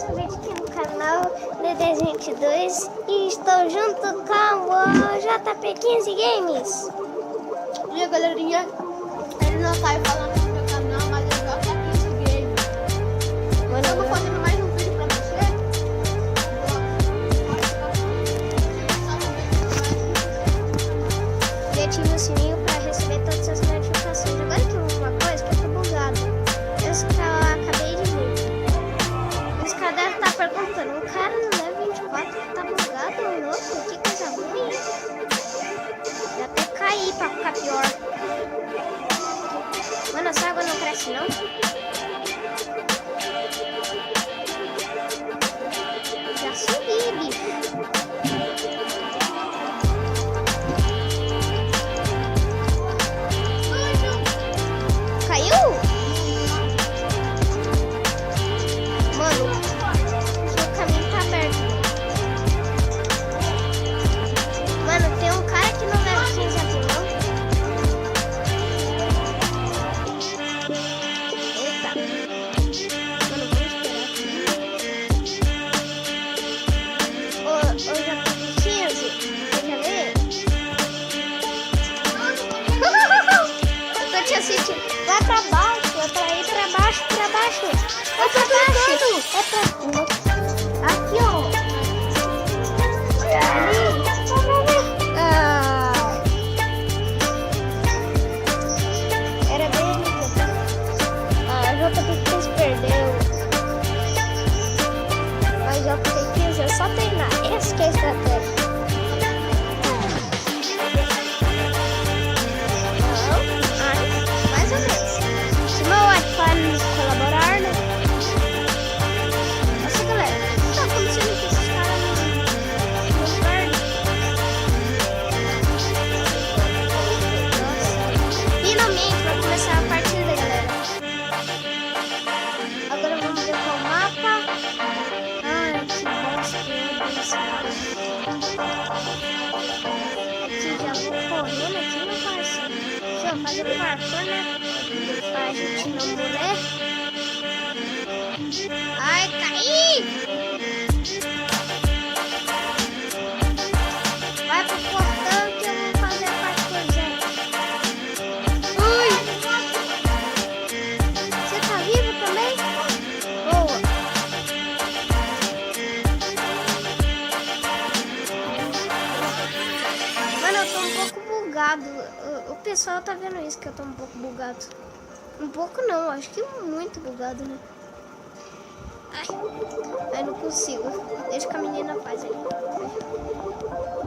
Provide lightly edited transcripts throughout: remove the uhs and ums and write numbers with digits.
um vídeo aqui no canal DD22 e estou junto com o JP15 Games. E aí, galerinha, ele não sai falando no meu canal, mas eu jogo JP15 Games. Mano, Eu vou fazendo mais um vídeo pra você. e ative o sininho para receber todas as notificações. Agora que uma coisa que eu tô bugado. Esse que eu acabei de ver. Esse cara deve estar perguntando, o cara no level 24 tá bugado ou louco? Que coisa ruim. Já até cair pra ficar pior. Mano, essa água não cresce não? Já subi, bicho. Caiu? Mano, o caminho tá aberto. Mano, tem um cara que não leva 15 aqui, não? Eita. Mano, vamos esperar. Ô, já tô 15. Quer ver? Eu tô te assistindo. Vai pra baixo, é pra ir pra baixo, pra baixo. Vai pra baixo. É pra... Aqui, ó. Ali. Ah. Era bem ali. A JP15 perdeu. Mas JP15 é só treinar. Essa que é a estratégia. Mais ou menos. Se meu Wi-Fi nos colaborar, né? Nossa, galera, tá acontecendo que esses caras não perdem. Nossa, finalmente vai começar a partida, galera. Agora vamos ver qual mapa. Ai, que bosta, meu Deus. Aqui já vou correndo aqui no parceiro. Deixa eu fazer o parkour, né? Pra gente não morrer. Ai, caí! Vai pro portão que eu vou fazer a parkour, gente. Ui! Você tá vivo também? Boa! Mano, eu tô um pouco bugado. O pessoal tá vendo isso, que eu tô um pouco bugado. Um pouco não, acho que muito bugado, né? Ai, não consigo. Deixa que a menina faz aí.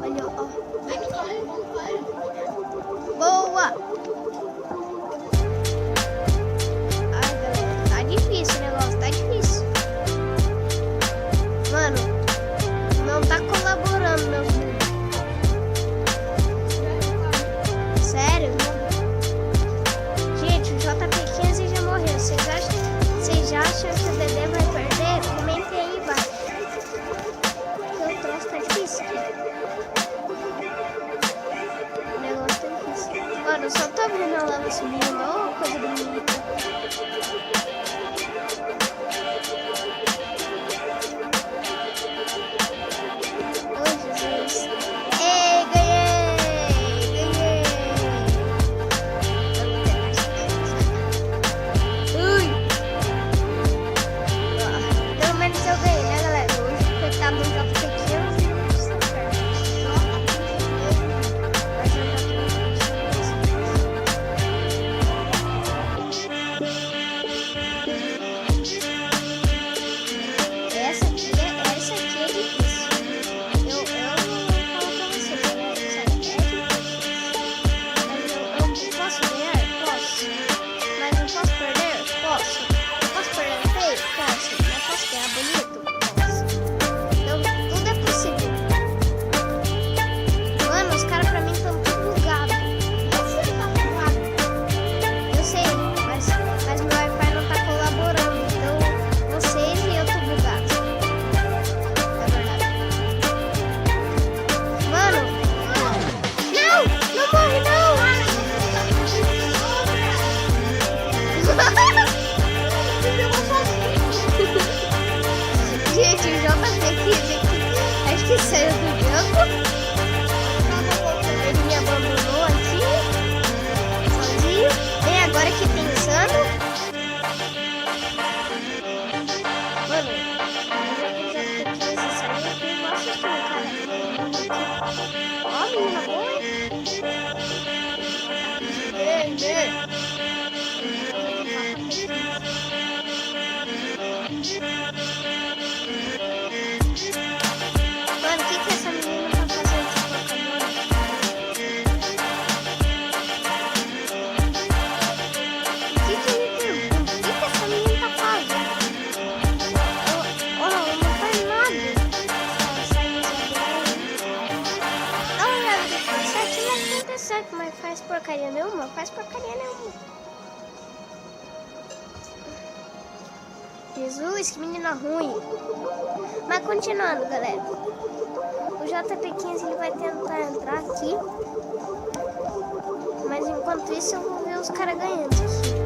Olha, ó. Vai, menina. Boa! Ai, galera, tá difícil o negócio, tá difícil. Mano, não tá colaborando, meus amigos. Sério? Gente, o JP15 já morreu. Vocês acham que o Dedê vai perder? Comentem aí embaixo. Porque o troço tá difícil. saiu do jogo. Ele me abandonou aqui. Sozinho. E agora aqui pensando. Mano, eu já que esse saiu aqui. Eu vou assistir um cara. Ó, menina boa, hein? Mano, o que essa menina tá fazendo essa porcaria? O que essa menina tá fazendo? Ela não faz nada. Ela sai usando. 37, mas faz porcaria nenhuma? Faz porcaria nenhuma. Jesus, que menina ruim. Mas continuando, galera. O JP15 ele vai tentar entrar aqui. Mas enquanto isso eu vou ver os caras ganhando aqui.